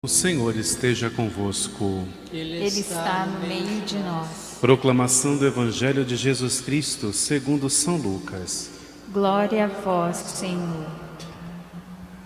O Senhor esteja convosco. Ele está no meio de nós. Proclamação do Evangelho de Jesus Cristo segundo São Lucas. Glória a vós, Senhor.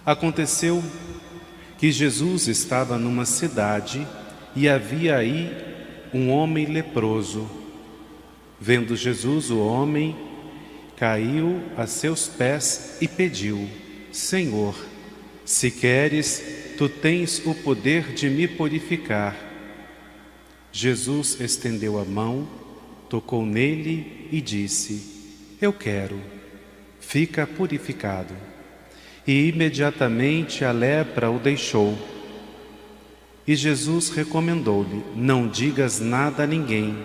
Aconteceu que Jesus estava numa cidade e havia aí um homem leproso. Vendo Jesus o homem, caiu a seus pés e pediu: Senhor, se queres, Tu tens o poder de me purificar. Jesus estendeu a mão, tocou nele e disse: Eu quero, fica purificado. E imediatamente a lepra o deixou. E Jesus recomendou-lhe: Não digas nada a ninguém.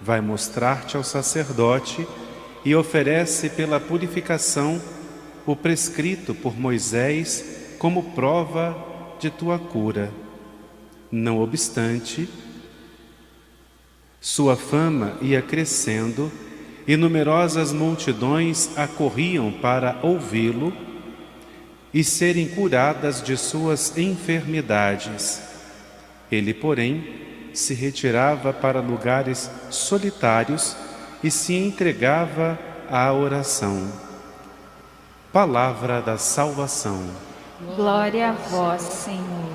Vai mostrar-te ao sacerdote e oferece pela purificação o prescrito por Moisés como prova de tua cura. Não obstante, sua fama ia crescendo e numerosas multidões acorriam para ouvi-lo e serem curadas de suas enfermidades. Ele, porém, se retirava para lugares solitários e se entregava à oração. Palavra da salvação. Glória a vós, Senhor.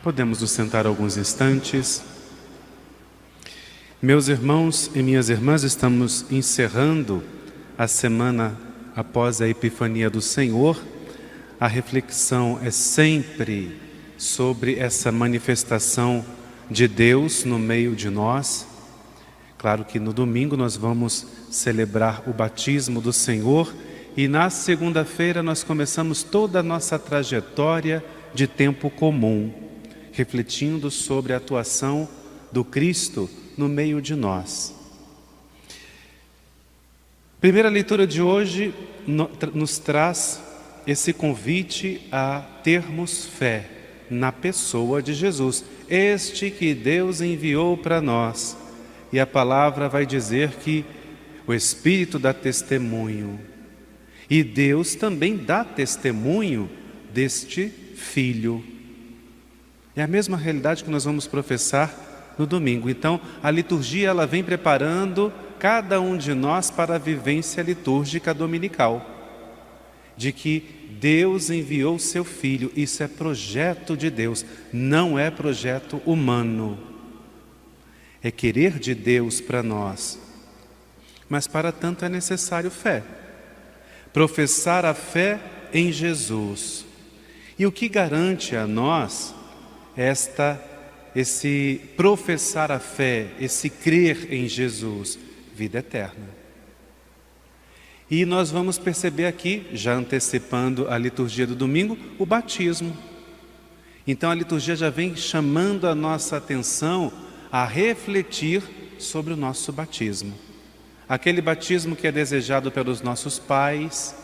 Podemos nos sentar alguns instantes. Meus irmãos e minhas irmãs, estamos encerrando a semana após a Epifania do Senhor. A reflexão é sempre sobre essa manifestação de Deus no meio de nós. Claro que no domingo nós vamos celebrar o batismo do Senhor e na segunda-feira nós começamos toda a nossa trajetória de tempo comum, refletindo sobre a atuação do Cristo no meio de nós. Primeira leitura de hoje nos traz esse convite a termos fé na pessoa de Jesus, este que Deus enviou para nós. E a palavra vai dizer que o Espírito dá testemunho. E Deus também dá testemunho deste Filho. É a mesma realidade que nós vamos professar no domingo. Então, a liturgia ela vem preparando cada um de nós para a vivência litúrgica dominical. De que Deus enviou seu Filho. Isso é projeto de Deus, não é projeto humano. É querer de Deus para nós. Mas para tanto é necessário fé. Professar a fé em Jesus. E o que garante a nós esse professar a fé, esse crer em Jesus? Vida eterna. E nós vamos perceber aqui, já antecipando a liturgia do domingo, o batismo. Então a liturgia já vem chamando a nossa atenção a refletir sobre o nosso batismo. Aquele batismo que é desejado pelos nossos pais,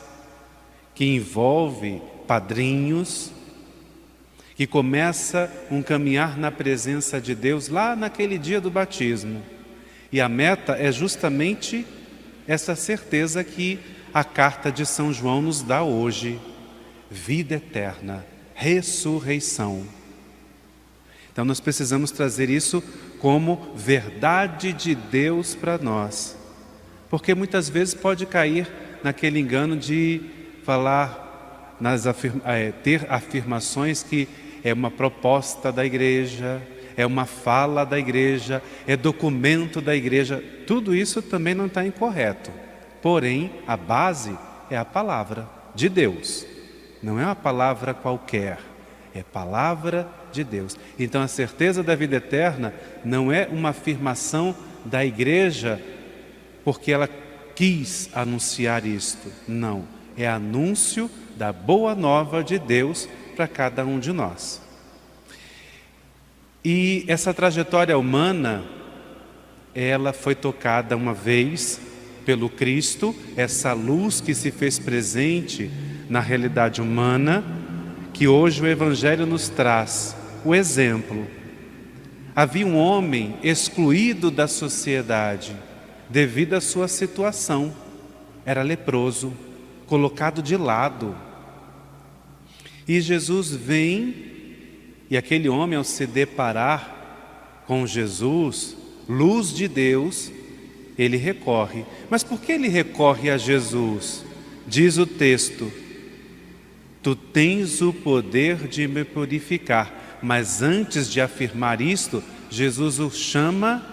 que envolve padrinhos, que começa um caminhar na presença de Deus lá naquele dia do batismo. E a meta é justamente essa certeza que a carta de São João nos dá hoje: vida eterna, ressurreição. Então nós precisamos trazer isso como verdade de Deus para nós. Porque muitas vezes pode cair naquele engano de falar, ter afirmações que é uma proposta da igreja, é uma fala da igreja, é documento da igreja. Tudo isso também não está incorreto. Porém, a base é a palavra de Deus. Não é uma palavra qualquer, é palavra de Deus. Então a certeza da vida eterna não é uma afirmação da igreja porque ela quis anunciar isto. Não, é anúncio da boa nova de Deus para cada um de nós. E essa trajetória humana, ela foi tocada uma vez pelo Cristo, essa luz que se fez presente na realidade humana, que hoje o Evangelho nos traz o exemplo. Havia um homem excluído da sociedade, devido à sua situação, era leproso, colocado de lado. E Jesus vem E aquele homem, ao se deparar com Jesus, luz de Deus, ele recorre. Mas por que ele recorre a Jesus? Diz o texto: tu tens o poder de me purificar. Mas antes de afirmar isto, Jesus o chama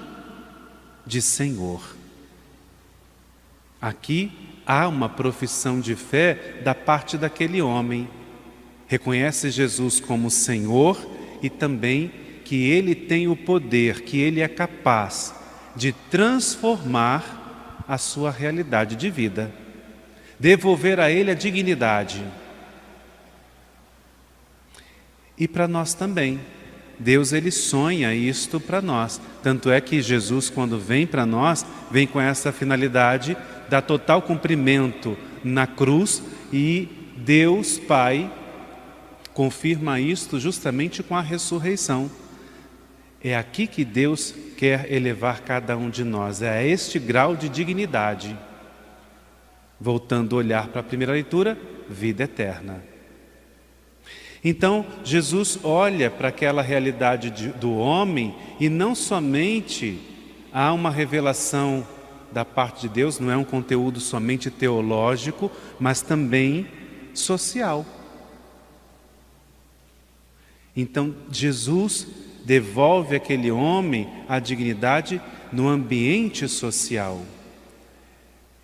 de Senhor. Aqui há uma profissão de fé da parte daquele homem. Reconhece Jesus como Senhor e também que Ele tem o poder, que Ele é capaz de transformar a sua realidade de vida, devolver a Ele a dignidade. E para nós também. Deus, Ele sonha isto para nós. Tanto é que Jesus, quando vem para nós, vem com essa finalidade da total cumprimento na cruz, e Deus Pai confirma isto justamente com a ressurreição. É aqui que Deus quer elevar cada um de nós, é a este grau de dignidade. Voltando a olhar para a primeira leitura, vida eterna. Então, Jesus olha para aquela realidade do homem e não somente há uma revelação da parte de Deus, não é um conteúdo somente teológico, mas também social. Então, Jesus devolve àquele homem a dignidade no ambiente social.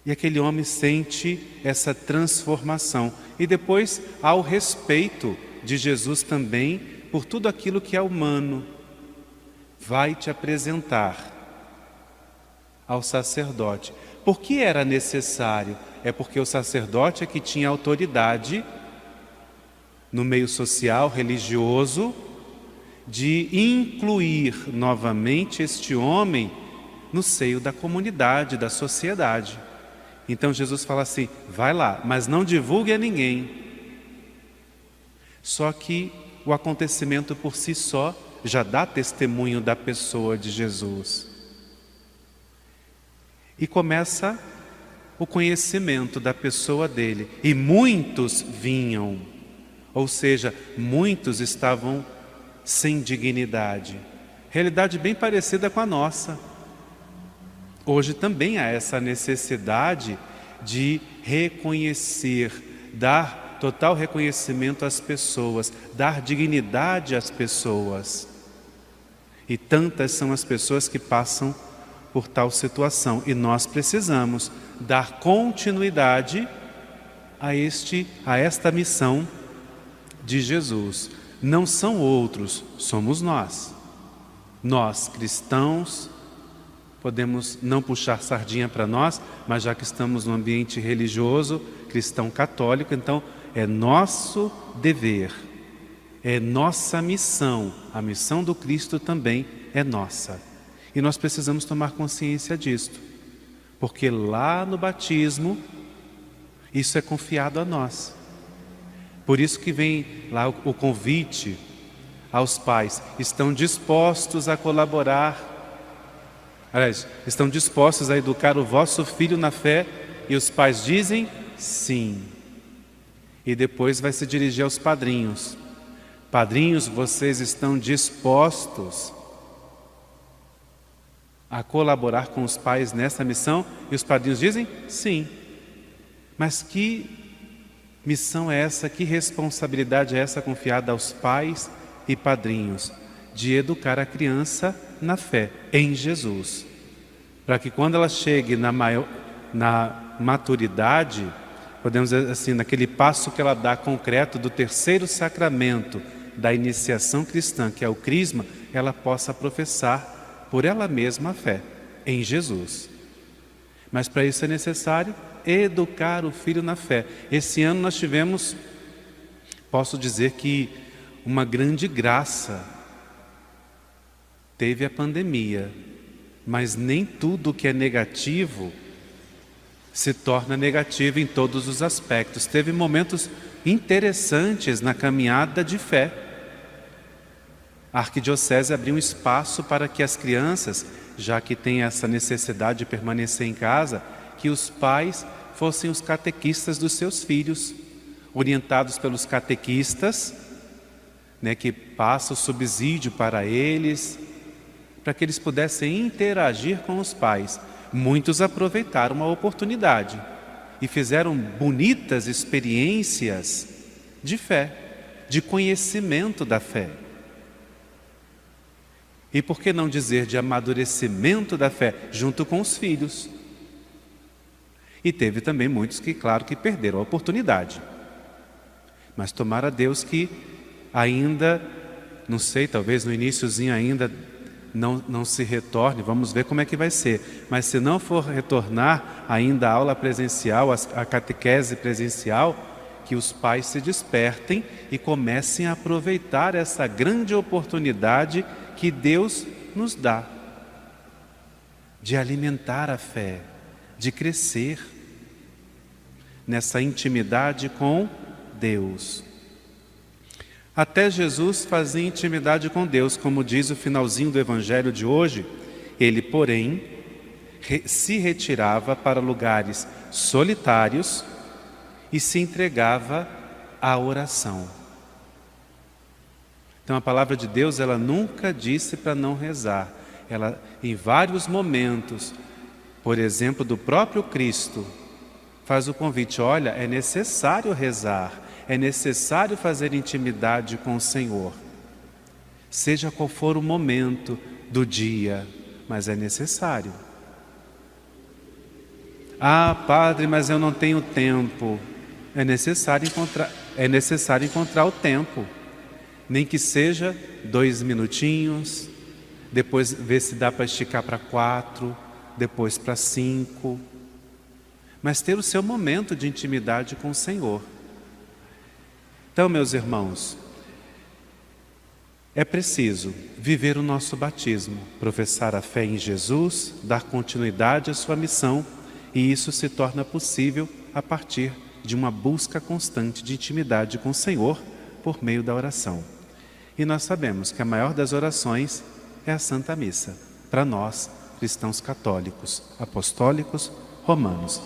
E aquele homem sente essa transformação. E depois há o respeito de Jesus também por tudo aquilo que é humano. Vai te apresentar ao sacerdote. Por que era necessário? É porque o sacerdote é que tinha autoridade no meio social, religioso, de incluir novamente este homem no seio da comunidade, da sociedade. Então Jesus fala assim: vai lá, mas não divulgue a ninguém. Só que o acontecimento por si só já dá testemunho da pessoa de Jesus. E começa o conhecimento da pessoa dele. E muitos vinham, ou seja, muitos estavam sem dignidade. Realidade bem parecida com a nossa. Hoje também há essa necessidade de reconhecer, dar total reconhecimento às pessoas, dar dignidade às pessoas. E tantas são as pessoas que passam por tal situação. E nós precisamos dar continuidade a esta missão de Jesus. Não são outros, somos nós. Nós, cristãos, podemos não puxar sardinha para nós, mas já que estamos no ambiente religioso, cristão católico, então é nosso dever, é nossa missão. A missão do Cristo também é nossa. E nós precisamos tomar consciência disto, porque lá no batismo, isso é confiado a nós. Por isso que vem lá o convite aos pais: estão dispostos a colaborar, aliás, estão dispostos a educar o vosso filho na fé? E os pais dizem sim. E depois vai se dirigir aos padrinhos: padrinhos, vocês estão dispostos a colaborar com os pais nessa missão? E os padrinhos dizem sim. Mas que missão é essa, que responsabilidade é essa confiada aos pais e padrinhos? De educar a criança na fé, em Jesus, para que quando ela chegue na maturidade, podemos dizer assim, naquele passo que ela dá concreto do terceiro sacramento da iniciação cristã, que é o crisma, ela possa professar por ela mesma a fé em Jesus. Mas para isso é necessário educar o filho na fé. Esse ano nós tivemos, posso dizer que uma grande graça. Teve a pandemia, mas nem tudo que é negativo se torna negativo em todos os aspectos. Teve momentos interessantes na caminhada de fé. A arquidiocese abriu um espaço para que as crianças, já que tem essa necessidade de permanecer em casa, que os pais fossem os catequistas dos seus filhos, orientados pelos catequistas, né, que passa o subsídio para eles, para que eles pudessem interagir com os pais. Muitos aproveitaram a oportunidade e fizeram bonitas experiências de fé, de conhecimento da fé. E por que não dizer de amadurecimento da fé, junto com os filhos? E teve também muitos que, claro, que perderam a oportunidade. Mas tomara a Deus que ainda, não sei, talvez no iniciozinho ainda não se retorne, vamos ver como é que vai ser. Mas se não for retornar ainda a aula presencial, a catequese presencial, que os pais se despertem e comecem a aproveitar essa grande oportunidade que Deus nos dá de alimentar a fé, de crescer nessa intimidade com Deus. Até Jesus fazia intimidade com Deus, como diz o finalzinho do Evangelho de hoje. Ele, porém, se retirava para lugares solitários e se entregava à oração. Então a palavra de Deus, ela nunca disse para não rezar. Ela, em vários momentos, por exemplo, do próprio Cristo, faz o convite: olha, é necessário rezar, é necessário fazer intimidade com o Senhor. Seja qual for o momento do dia, mas é necessário. Ah, padre, mas eu não tenho tempo. É necessário encontrar o tempo. Nem que seja 2 minutinhos, depois ver se dá para esticar para 4, depois para 5. Mas ter o seu momento de intimidade com o Senhor. Então, meus irmãos, é preciso viver o nosso batismo, professar a fé em Jesus, dar continuidade à sua missão, e isso se torna possível a partir de uma busca constante de intimidade com o Senhor por meio da oração. E nós sabemos que a maior das orações é a Santa Missa, para nós, cristãos católicos, apostólicos, romanos.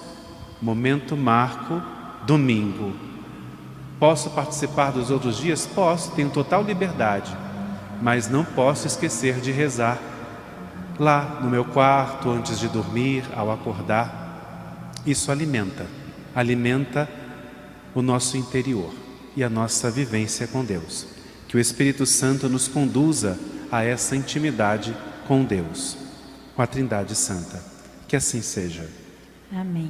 Momento marco, domingo. Posso participar dos outros dias? Posso, tenho total liberdade, mas não posso esquecer de rezar lá no meu quarto, antes de dormir, ao acordar. Isso alimenta o nosso interior e a nossa vivência com Deus. Que o Espírito Santo nos conduza a essa intimidade com Deus, com a Trindade Santa. Que assim seja. Amém.